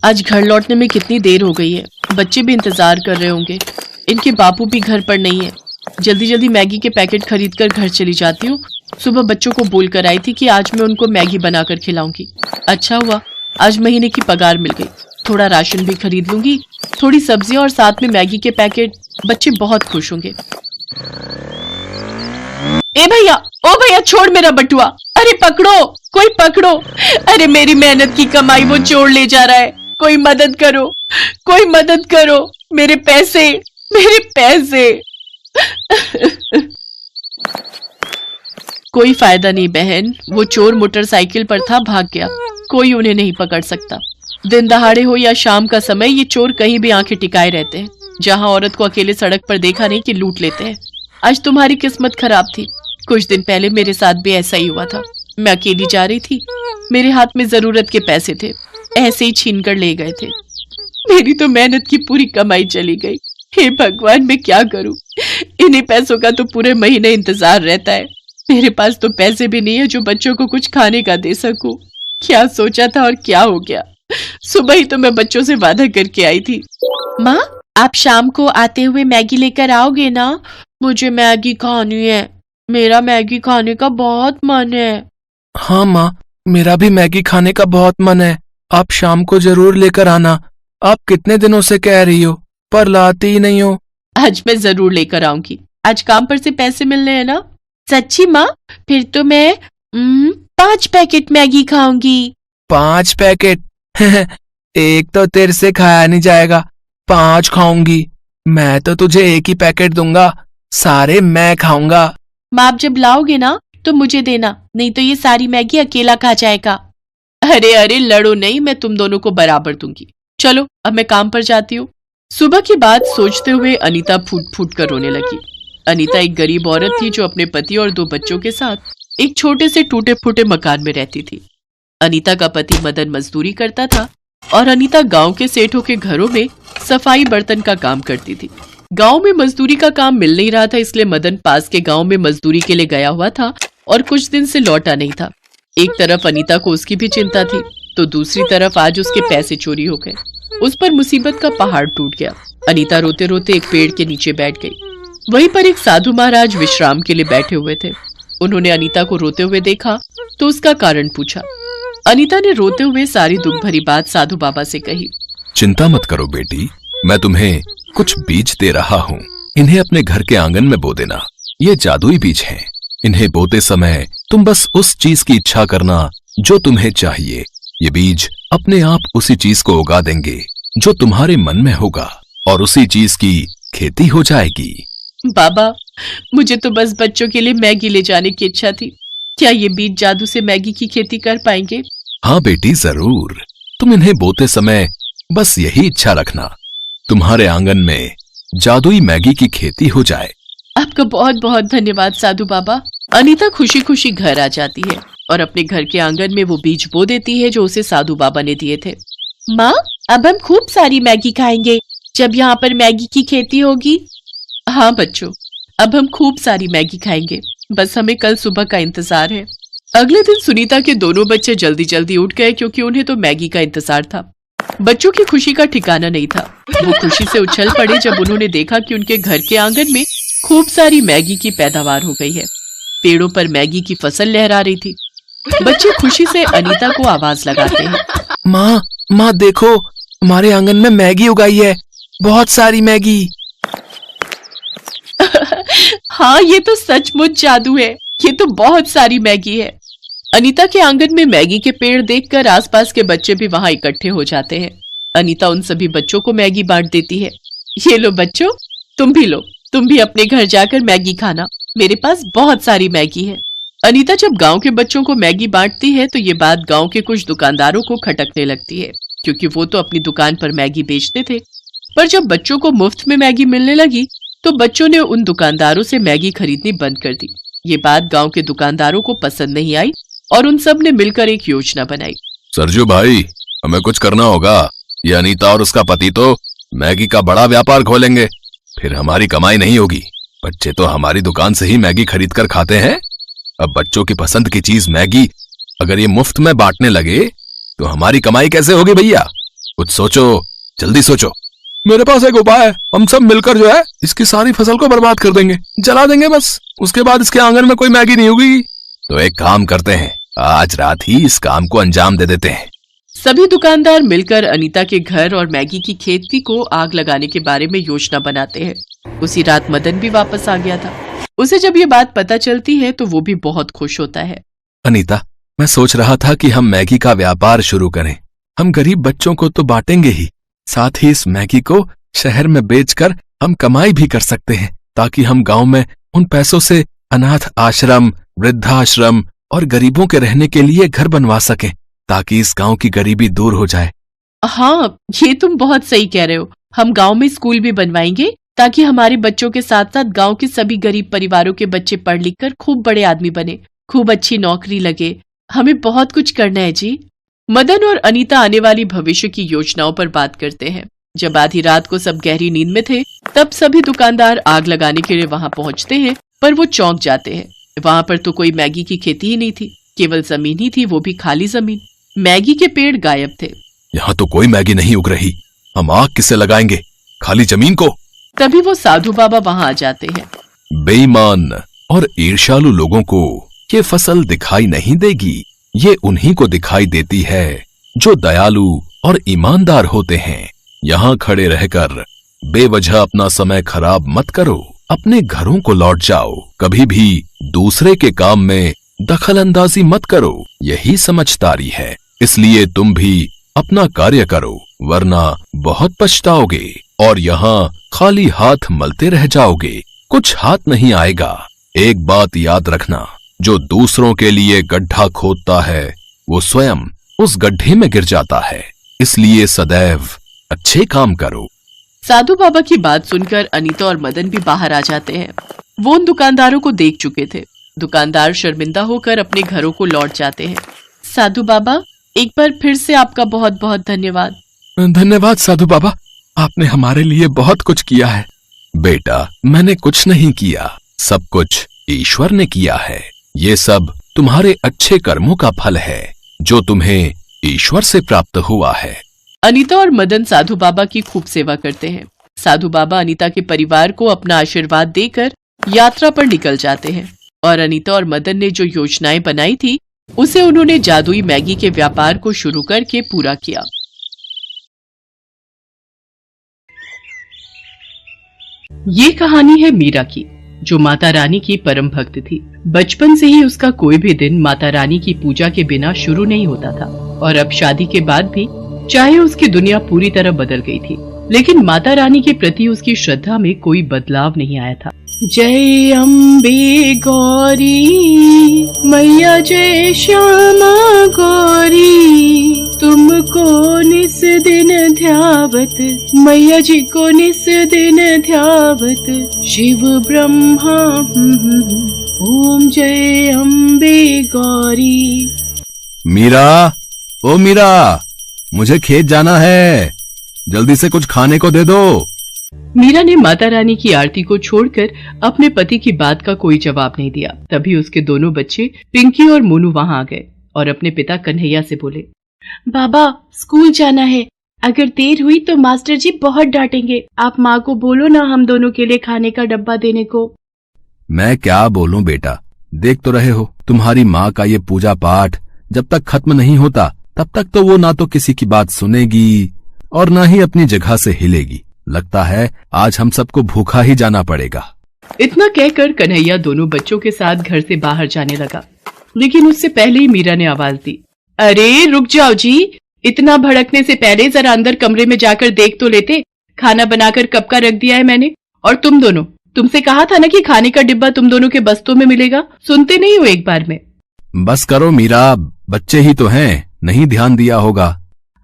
आज घर लौटने में कितनी देर हो गई है। बच्चे भी इंतजार कर रहे होंगे। इनके बापू भी घर पर नहीं है। जल्दी जल्दी मैगी के पैकेट खरीद कर घर चली जाती हूँ। सुबह बच्चों को बोल कर आई थी कि आज मैं उनको मैगी बनाकर खिलाऊंगी। अच्छा हुआ आज महीने की पगार मिल गई। थोड़ा राशन भी खरीद लूंगी, थोड़ी सब्जियां और साथ में मैगी के पैकेट। बच्चे बहुत खुश होंगे। ए भैया, ओ भैया, छोड़ मेरा बटुआ। अरे पकड़ो, कोई पकड़ो। अरे मेरी मेहनत की कमाई वो चोर ले जा रहा है। कोई मदद करो, कोई मदद करो। मेरे पैसे, मेरे पैसे। कोई फायदा नहीं बहन, वो चोर मोटरसाइकिल पर था, भाग गया। कोई उन्हें नहीं पकड़ सकता। दिन दहाड़े हो या शाम का समय, ये चोर कहीं भी आंखें टिकाए रहते हैं। जहां औरत को अकेले सड़क पर देखा नहीं कि लूट लेते हैं। आज तुम्हारी किस्मत खराब थी। कुछ दिन पहले मेरे साथ भी ऐसा ही हुआ था। मैं अकेली जा रही थी, मेरे हाथ में जरूरत के पैसे थे, ऐसे ही छीन कर ले गए थे। मेरी तो मेहनत की पूरी कमाई चली गई। हे भगवान, मैं क्या करूं? इन्हीं पैसों का तो पूरे महीने इंतजार रहता है। मेरे पास तो पैसे भी नहीं है जो बच्चों को कुछ खाने का दे सकूं। क्या सोचा था और क्या हो गया। सुबह ही तो मैं बच्चों से वादा करके आई थी। माँ, आप शाम को आते हुए मैगी लेकर आओगे ना? मुझे मैगी खानी है। मेरा मैगी खाने का बहुत मन है। हाँ माँ, मेरा भी मैगी खाने का बहुत मन है। आप शाम को जरूर लेकर आना। आप कितने दिनों से कह रही हो पर लाती ही नहीं हो। आज मैं जरूर लेकर आऊंगी। आज काम पर से पैसे मिलने हैं ना? सच्ची माँ? फिर तो मैं 5 पैकेट मैगी खाऊंगी। 5 पैकेट? एक तो तेरे से खाया नहीं जाएगा, 5 खाऊंगी। मैं तो तुझे एक ही पैकेट दूंगा, सारे मैं खाऊंगा। माँ, आप जब लाओगे ना तो मुझे देना, नहीं तो ये सारी मैगी अकेला खा जाएगा। अरे अरे, लड़ो नहीं, मैं तुम दोनों को बराबर दूंगी। चलो अब मैं काम पर जाती हूँ। सुबह की बात सोचते हुए अनीता फूट फूट कर रोने लगी। अनीता एक गरीब औरत थी जो अपने पति और 2 बच्चों के साथ एक छोटे से टूटे फूटे मकान में रहती थी। अनीता का पति मदन मजदूरी करता था और अनीता गांव के सेठों के घरों में सफाई बर्तन का काम करती थी। गांव में मजदूरी का काम मिल नहीं रहा था, इसलिए मदन पास के गांव में मजदूरी के लिए गया हुआ था और कुछ दिन से लौटा नहीं था। एक तरफ अनीता को उसकी भी चिंता थी, तो दूसरी तरफ आज उसके पैसे चोरी हो गए। उस पर मुसीबत का पहाड़ टूट गया। अनीता रोते रोते एक पेड़ के नीचे बैठ गई। वहीं पर एक साधु महाराज विश्राम के लिए बैठे हुए थे। उन्होंने अनीता को रोते हुए देखा तो उसका कारण पूछा। अनीता ने रोते हुए सारी दुख भरी बात साधु बाबा से कही। चिंता मत करो बेटी, मैं तुम्हें कुछ बीज दे रहा हूँ। इन्हें अपने घर के आंगन में बो देना। ये जादुई बीज हैं। इन्हें बोते समय तुम बस उस चीज की इच्छा करना जो तुम्हें चाहिए। ये बीज अपने आप उसी चीज को उगा देंगे जो तुम्हारे मन में होगा और उसी चीज की खेती हो जाएगी। बाबा, मुझे तो बस बच्चों के लिए मैगी ले जाने की इच्छा थी। क्या ये बीज जादू से मैगी की खेती कर पाएंगे? हाँ बेटी, जरूर। तुम इन्हें बोते समय बस यही इच्छा रखना, तुम्हारे आंगन में जादुई मैगी की खेती हो जाए। आपका बहुत बहुत धन्यवाद साधु बाबा। अनीता खुशी खुशी घर आ जाती है और अपने घर के आंगन में वो बीज बो देती है जो उसे साधु बाबा ने दिए थे। माँ, अब हम खूब सारी मैगी खाएंगे जब यहाँ पर मैगी की खेती होगी। हाँ बच्चों, अब हम खूब सारी मैगी खाएंगे, बस हमें कल सुबह का इंतजार है। अगले दिन सुनीता के दोनों बच्चे जल्दी जल्दी उठ गए क्योंकि उन्हें तो मैगी का इंतजार था। बच्चों की खुशी का ठिकाना नहीं था। वो खुशी से उछल पड़े जब उन्होंने देखा कि उनके घर के आंगन में खूब सारी मैगी की पैदावार हो गई है। पेड़ों पर मैगी की फसल लहरा रही थी। बच्चे खुशी से अनीता को आवाज लगाते हैं। माँ, माँ देखो, हमारे आंगन में मैगी उगाई है, बहुत सारी मैगी। हाँ, ये तो सचमुच जादू है। ये तो बहुत सारी मैगी है। अनीता के आंगन में मैगी के पेड़ देखकर आसपास के बच्चे भी वहां इकट्ठे हो जाते हैं। अनीता उन सभी बच्चों को मैगी बांट देती है। ये लो बच्चों, तुम भी लो, तुम भी अपने घर जाकर मैगी खाना। मेरे पास बहुत सारी मैगी है। अनीता जब गांव के बच्चों को मैगी बांटती है तो ये बात गांव के कुछ दुकानदारों को खटकने लगती है, क्योंकि वो तो अपनी दुकान पर मैगी बेचते थे। पर जब बच्चों को मुफ्त में मैगी मिलने लगी तो बच्चों ने उन दुकानदारों से मैगी खरीदनी बंद कर दी। ये बात गांव के दुकानदारों को पसंद नहीं आई और उन सब ने मिलकर एक योजना बनाई। सरजू भाई, हमें कुछ करना होगा। ये अनीता और उसका पति तो मैगी का बड़ा व्यापार खोलेंगे, फिर हमारी कमाई नहीं होगी। बच्चे तो हमारी दुकान से ही मैगी खरीद कर खाते हैं। अब बच्चों की पसंद की चीज मैगी अगर ये मुफ्त में बांटने लगे तो हमारी कमाई कैसे होगी भैया? कुछ सोचो, जल्दी सोचो। मेरे पास एक उपाय है। हम सब मिलकर जो है इसकी सारी फसल को बर्बाद कर देंगे, जला देंगे बस। उसके बाद इसके आंगन में कोई मैगी नहीं होगी। तो एक काम करते हैं, आज रात ही इस काम को अंजाम दे देते हैं। सभी दुकानदार मिलकर अनीता के घर और मैगी की खेती को आग लगाने के बारे में योजना बनाते हैं। उसी रात मदन भी वापस आ गया था। उसे जब ये बात पता चलती है तो वो भी बहुत खुश होता है। अनीता, मैं सोच रहा था कि हम मैगी का व्यापार शुरू करें। हम गरीब बच्चों को तो बांटेंगे ही, साथ ही इस मैगी को शहर में बेचकर हम कमाई भी कर सकते हैं, ताकि हम गांव में उन पैसों से अनाथ आश्रम, वृद्धाश्रम और गरीबों के रहने के लिए घर बनवा सकें, ताकि इस गांव की गरीबी दूर हो जाए। हाँ, ये तुम बहुत सही कह रहे हो। हम गांव में स्कूल भी बनवाएंगे, ताकि हमारे बच्चों के साथ साथ गांव के सभी गरीब परिवारों के बच्चे पढ़ लिख कर खूब बड़े आदमी बने, खूब अच्छी नौकरी लगे। हमें बहुत कुछ करना है जी। मदन और अनीता आने वाली भविष्य की योजनाओं पर बात करते हैं। जब आधी रात को सब गहरी नींद में थे, तब सभी दुकानदार आग लगाने के लिए वहां पहुंचते हैं, पर वो चौंक जाते हैं। वहां पर तो कोई मैगी की खेती ही नहीं थी, केवल जमीन ही थी, वो भी खाली जमीन। मैगी के पेड़ गायब थे। यहाँ तो कोई मैगी नहीं उग रही, हम आग किससे लगाएंगे खाली जमीन को? तभी वो साधु बाबा वहां आ जाते हैं। बेईमान और ईर्ष्यालु लोगों को ये फसल दिखाई नहीं देगी, ये उन्हीं को दिखाई देती है जो दयालु और ईमानदार होते हैं। यहाँ खड़े रहकर बेवजह अपना समय खराब मत करो, अपने घरों को लौट जाओ। कभी भी दूसरे के काम में दखल अंदाजी मत करो, यही समझदारी है। इसलिए तुम भी अपना कार्य करो, वरना बहुत पछताओगे और यहाँ खाली हाथ मलते रह जाओगे, कुछ हाथ नहीं आएगा। एक बात याद रखना, जो दूसरों के लिए गड्ढा खोदता है वो स्वयं उस गड्ढे में गिर जाता है। इसलिए सदैव अच्छे काम करो। साधु बाबा की बात सुनकर अनीता और मदन भी बाहर आ जाते हैं। वो उन दुकानदारों को देख चुके थे। दुकानदार शर्मिंदा होकर अपने घरों को लौट जाते हैं। साधु बाबा, एक बार फिर से आपका बहुत बहुत धन्यवाद। धन्यवाद साधु बाबा, आपने हमारे लिए बहुत कुछ किया है। बेटा, मैंने कुछ नहीं किया, सब कुछ ईश्वर ने किया है। ये सब तुम्हारे अच्छे कर्मों का फल है, जो तुम्हें ईश्वर से प्राप्त हुआ है। अनीता और मदन साधु बाबा की खूब सेवा करते हैं। साधु बाबा अनीता के परिवार को अपना आशीर्वाद देकर यात्रा पर निकल जाते हैं और अनीता और मदन ने जो योजनाएं बनाई थी, उसे उन्होंने जादुई मैगी के व्यापार को शुरू करके पूरा किया। ये कहानी है मीरा की, जो माता रानी की परम भक्त थी। बचपन से ही उसका कोई भी दिन माता रानी की पूजा के बिना शुरू नहीं होता था, और अब शादी के बाद भी चाहे उसकी दुनिया पूरी तरह बदल गई थी, लेकिन माता रानी के प्रति उसकी श्रद्धा में कोई बदलाव नहीं आया था। जय अम्बे गौरी मैया, जय श्यामा गौरी, तुमको निस दिन ध्यावत, मैया जी को निस दिन ध्यावत, शिव ब्रह्मा ओम जय अम्बे गौरी। मीरा, ओ मीरा, मुझे खेत जाना है, जल्दी से कुछ खाने को दे दो। मीरा ने माता रानी की आरती को छोड़कर अपने पति की बात का कोई जवाब नहीं दिया। तभी उसके दोनों बच्चे पिंकी और मोनू वहां आ गए और अपने पिता कन्हैया से बोले, बाबा, स्कूल जाना है, अगर देर हुई तो मास्टर जी बहुत डांटेंगे। आप माँ को बोलो ना हम दोनों के लिए खाने का डब्बा देने को। मैं क्या बोलूं बेटा, देख तो रहे हो तुम्हारी माँ का ये पूजा पाठ जब तक खत्म नहीं होता तब तक तो वो ना तो किसी की बात सुनेगी और ना ही अपनी जगह से हिलेगी। लगता है आज हम सबको भूखा ही जाना पड़ेगा। इतना कहकर कन्हैया दोनों बच्चों के साथ घर से बाहर जाने लगा, लेकिन उससे पहले ही मीरा ने आवाज दी, अरे रुक जाओ जी, इतना भड़कने से पहले जरा अंदर कमरे में जाकर देख तो लेते, खाना बनाकर कब का रख दिया है मैंने। और तुम दोनों, तुमसे कहा था ना कि खाने का डिब्बा तुम दोनों के बस्तों में मिलेगा, सुनते नहीं हो एक बार में। बस करो मीरा, बच्चे ही तो हैं, नहीं ध्यान दिया होगा।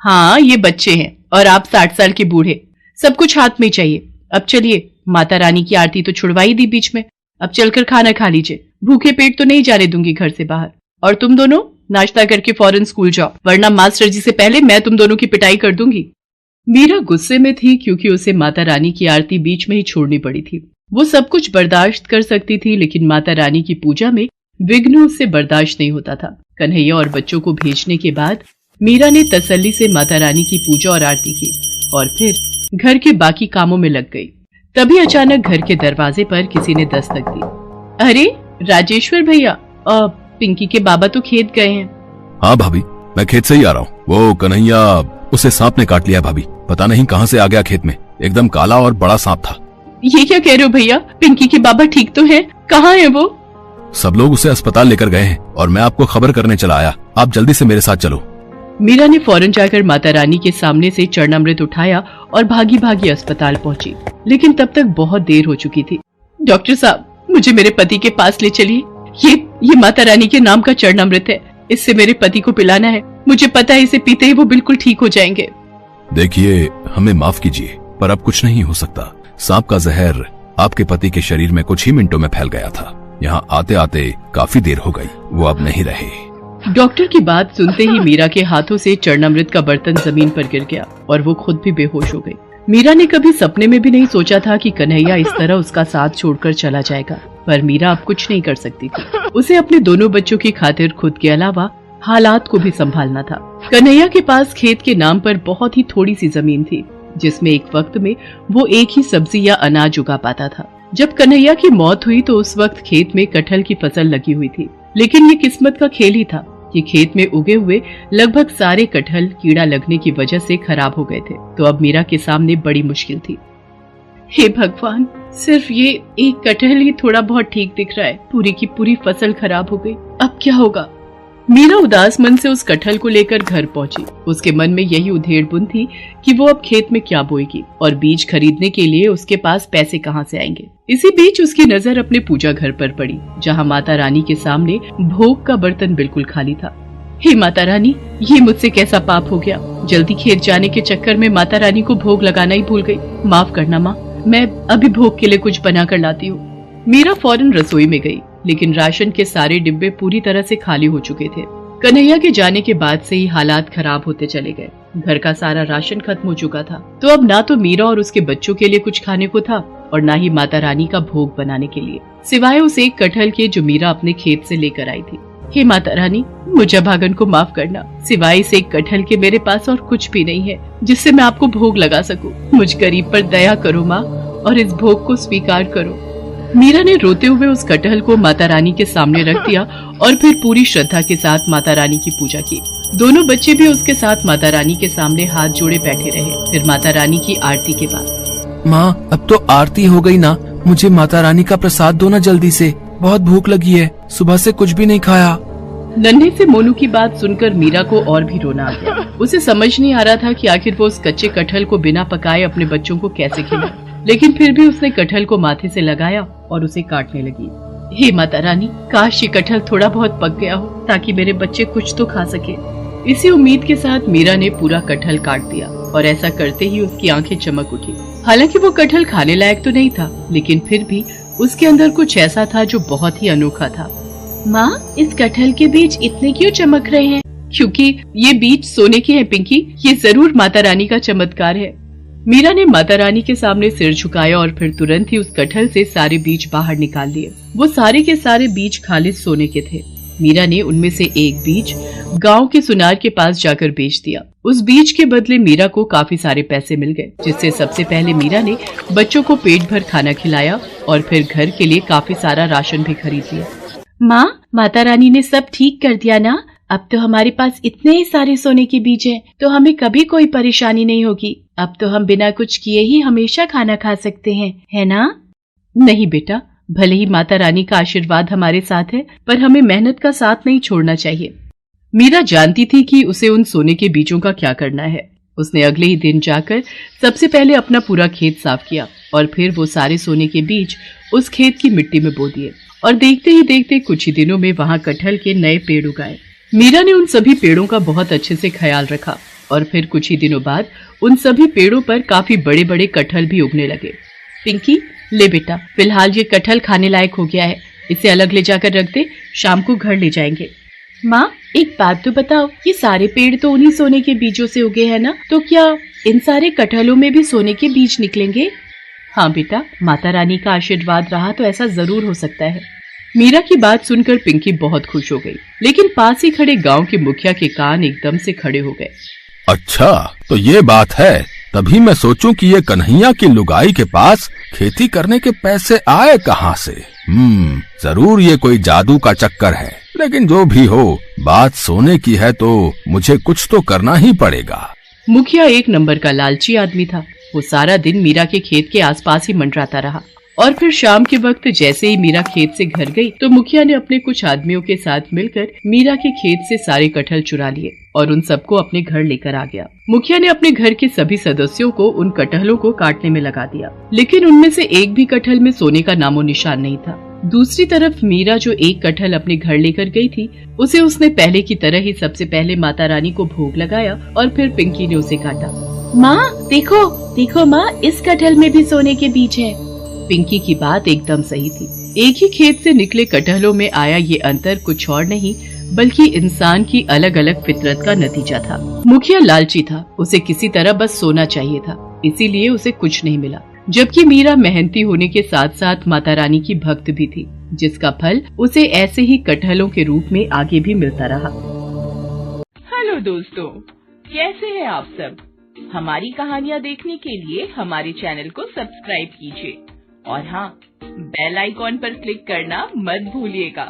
हाँ, ये बच्चे हैं और आप 60 साल के बूढ़े, सब कुछ हाथ में चाहिए। अब चलिए, माता रानी की आरती तो छुड़वाई दी बीच में, अब चलकर खाना खा लीजिए, भूखे पेट तो नहीं जाने दूंगी घर से बाहर। और तुम दोनों नाश्ता करके फौरन स्कूल जाओ, वरना मास्टर जी से पहले मैं तुम दोनों की पिटाई कर दूंगी। मीरा गुस्से में थी क्योंकि उसे माता रानी की आरती बीच में ही छोड़नी पड़ी थी। वो सब कुछ बर्दाश्त कर सकती थी, लेकिन माता रानी की पूजा में विघ्न उससे बर्दाश्त नहीं होता था। कन्हैया और बच्चों को भेजने के बाद मीरा ने तसल्ली से माता रानी की पूजा और आरती की और फिर घर के बाकी कामों में लग गई। तभी अचानक घर के दरवाजे पर किसी ने दस्तक दी। अरे राजेश्वर भैया, पिंकी के बाबा तो खेत गए हैं। हाँ भाभी, मैं खेत से ही आ रहा हूँ। वो कन्हैया, उसे सांप ने काट लिया भाभी। पता नहीं कहाँ से आ गया खेत में, एकदम काला और बड़ा सांप था। ये क्या कह रहे हो भैया? पिंकी के बाबा ठीक तो है? कहाँ है वो? सब लोग उसे अस्पताल लेकर गए हैं और मैं आपको खबर करने चला आया। आप जल्दी से मेरे साथ चलो। मीरा ने फौरन जाकर माता रानी के सामने से चरणामृत उठाया और भागी भागी अस्पताल पहुंची, लेकिन तब तक बहुत देर हो चुकी थी। डॉक्टर साहब, मुझे मेरे पति के पास ले चलिए। ये माता रानी के नाम का चरणामृत है, इससे मेरे पति को पिलाना है। मुझे पता है इसे पीते ही वो बिल्कुल ठीक हो जाएंगे। देखिए, हमें माफ कीजिए, पर अब कुछ नहीं हो सकता। सांप का जहर आपके पति के शरीर में कुछ ही मिनटों में फैल गया था। यहाँ आते आते काफी देर हो गई, वो अब नहीं रहे। डॉक्टर की बात सुनते ही मीरा के हाथों से चरणामृत का बर्तन जमीन पर गिर गया और वो खुद भी बेहोश हो गई। मीरा ने कभी सपने में भी नहीं सोचा था कि कन्हैया इस तरह उसका साथ छोड़कर चला जाएगा, पर मीरा अब कुछ नहीं कर सकती थी। उसे अपने दोनों बच्चों की खातिर खुद के अलावा हालात को भी संभालना था। कन्हैया के पास खेत के नाम पर बहुत ही थोड़ी सी जमीन थी, जिसमें एक वक्त में वो एक ही सब्जी या अनाज उगा पाता था। जब कन्हैया की मौत हुई तो उस वक्त खेत में कटहल की फसल लगी हुई थी, लेकिन ये किस्मत का खेल ही था कि खेत में उगे हुए लगभग सारे कटहल कीड़ा लगने की वजह से खराब हो गए थे। तो अब मीरा के सामने बड़ी मुश्किल थी। हे भगवान, सिर्फ ये एक कटहल ही थोड़ा बहुत ठीक दिख रहा है, पूरी की पूरी फसल खराब हो गई। अब क्या होगा? मीरा उदास मन से उस कटहल को लेकर घर पहुंची। उसके मन में यही उधेड़-बुन थी कि वो अब खेत में क्या बोएगी और बीज खरीदने के लिए उसके पास पैसे कहाँ से आएंगे। इसी बीच उसकी नजर अपने पूजा घर पर पड़ी, जहाँ माता रानी के सामने भोग का बर्तन बिल्कुल खाली था। हे माता रानी, ये मुझसे कैसा पाप हो गया? जल्दी खेत जाने के चक्कर में माता रानी को भोग लगाना ही भूल गई। माफ करना माँ, मैं अभी भोग के लिए कुछ बना कर लाती हूँ। मीरा फौरन रसोई में गई, लेकिन राशन के सारे डिब्बे पूरी तरह से खाली हो चुके थे। कन्हैया के जाने के बाद से ही हालात खराब होते चले गए। घर का सारा राशन खत्म हो चुका था, तो अब ना तो मीरा और उसके बच्चों के लिए कुछ खाने को था और ना ही माता रानी का भोग बनाने के लिए, सिवाय उस एक कटहल के जो मीरा अपने खेत से लेकर आई थी। हे माता रानी, मुझे भागन को माफ करना। सिवाय इस एक कटहल के मेरे पास और कुछ भी नहीं है जिससे मैं आपको भोग लगा सकूं। मुझ गरीब पर दया करो माँ और इस भोग को स्वीकार करो। मीरा ने रोते हुए उस कटहल को माता रानी के सामने रख दिया और फिर पूरी श्रद्धा के साथ माता रानी की पूजा की। दोनों बच्चे भी उसके साथ माता रानी के सामने हाथ जोड़े बैठे रहे। फिर माता रानी की आरती के बाद, माँ अब तो आरती हो गई ना, मुझे माता रानी का प्रसाद दो ना जल्दी से, बहुत भूख लगी है, सुबह से कुछ भी नहीं खाया। नन्हे से मोनू की बात सुनकर मीरा को और भी रोना आ गया। उसे समझ नहीं आ रहा था कि आखिर वो उस कच्चे कटहल को बिना पकाए अपने बच्चों को कैसे खिलाए, लेकिन फिर भी उसने कटहल को माथे से लगाया और उसे काटने लगी। हे माता रानी, काश ये कटहल थोड़ा बहुत पक गया हो ताकि मेरे बच्चे कुछ तो खा सके। इसी उम्मीद के साथ मीरा ने पूरा कटहल काट दिया और ऐसा करते ही उसकी आंखें चमक उठी। हालांकि वो कटहल खाने लायक तो नहीं था, लेकिन फिर भी उसके अंदर कुछ ऐसा था जो बहुत ही अनोखा था। माँ, इस कटहल के बीज इतने क्यों चमक रहे हैं? क्योंकि ये बीज सोने के हैं पिंकी, ये जरूर माता रानी का चमत्कार है। मीरा ने माता रानी के सामने सिर झुकाया और फिर तुरंत ही उस कटहल से सारे बीज बाहर निकाल लिए। वो सारे के सारे बीज खालिस सोने के थे। मीरा ने उनमें से एक बीज गांव के सुनार के पास जाकर बेच दिया। उस बीज के बदले मीरा को काफी सारे पैसे मिल गए, जिससे सबसे पहले मीरा ने बच्चों को पेट भर खाना खिलाया और फिर घर के लिए काफी सारा राशन भी खरीद लिया। माँ, माता रानी ने सब ठीक कर दिया ना? अब तो हमारे पास इतने सारे सोने के बीज हैं, तो हमें कभी कोई परेशानी नहीं होगी। अब तो हम बिना कुछ किए ही हमेशा खाना खा सकते हैं, है ना? नहीं बेटा, भले ही माता रानी का आशीर्वाद हमारे साथ है, पर हमें मेहनत का साथ नहीं छोड़ना चाहिए। मीरा जानती थी कि उसे उन सोने के बीजों का क्या करना है। उसने अगले ही दिन जाकर सबसे पहले अपना पूरा खेत साफ किया और फिर वो सारे सोने के बीज उस खेत की मिट्टी में बो दिए और देखते ही देखते कुछ ही दिनों में वहाँ कटहल के नए पेड़ उगाए। मीरा ने उन सभी पेड़ों का बहुत अच्छे से ख्याल रखा और फिर कुछ ही दिनों बाद उन सभी पेड़ों पर काफी बड़े बड़े कटहल भी उगने लगे। पिंकी, ले बेटा, फिलहाल ये कटहल खाने लायक हो गया है, इसे अलग ले जाकर रख दे, शाम को घर ले जाएंगे। माँ, एक बात तो बताओ, ये सारे पेड़ तो उन्हीं सोने के बीजों से उगे हैं ना, तो क्या इन सारे कटहलों में भी सोने के बीज निकलेंगे? हाँ बेटा, माता रानी का आशीर्वाद रहा तो ऐसा जरूर हो सकता है। मीरा की बात सुनकर पिंकी बहुत खुश हो गई, लेकिन पास ही खड़े गांव के मुखिया के कान एकदम से खड़े हो गए। अच्छा, तो ये बात है। तभी मैं सोचूं कि ये कन्हैया की लुगाई के पास खेती करने के पैसे आए कहाँ से। जरूर ये कोई जादू का चक्कर है। लेकिन जो भी हो, बात सोने की है तो मुझे कुछ तो करना ही पड़ेगा। मुखिया एक नंबर का लालची आदमी था। वो सारा दिन मीरा के खेत के आसपास ही मंडराता रहा और फिर शाम के वक्त जैसे ही मीरा खेत से घर गई तो मुखिया ने अपने कुछ आदमियों के साथ मिलकर मीरा के खेत से सारे कटहल चुरा लिए और उन सबको अपने घर लेकर आ गया। मुखिया ने अपने घर के सभी सदस्यों को उन कटहलों को काटने में लगा दिया, लेकिन उनमें से एक भी कटहल में सोने का नामो निशान नहीं था। दूसरी तरफ मीरा जो एक कटहल अपने घर लेकर गई थी, उसे उसने पहले की तरह ही सबसे पहले माता रानी को भोग लगाया और फिर पिंकी ने उसे काटा। माँ देखो देखो माँ, इस कटहल में भी सोने के बीज है। पिंकी की बात एकदम सही थी। एक ही खेत से निकले कटहलों में आया ये अंतर कुछ और नहीं बल्कि इंसान की अलग अलग फितरत का नतीजा था। मुखिया लालची था, उसे किसी तरह बस सोना चाहिए था, इसीलिए उसे कुछ नहीं मिला। जबकि मीरा मेहनती होने के साथ साथ माता रानी की भक्त भी थी, जिसका फल उसे ऐसे ही कटहलों के रूप में आगे भी मिलता रहा। हेलो दोस्तों, कैसे हैं आप सब? हमारी कहानियाँ देखने के लिए हमारे चैनल को सब्सक्राइब कीजिए और हाँ, बेल आइकॉन पर क्लिक करना मत भूलिएगा।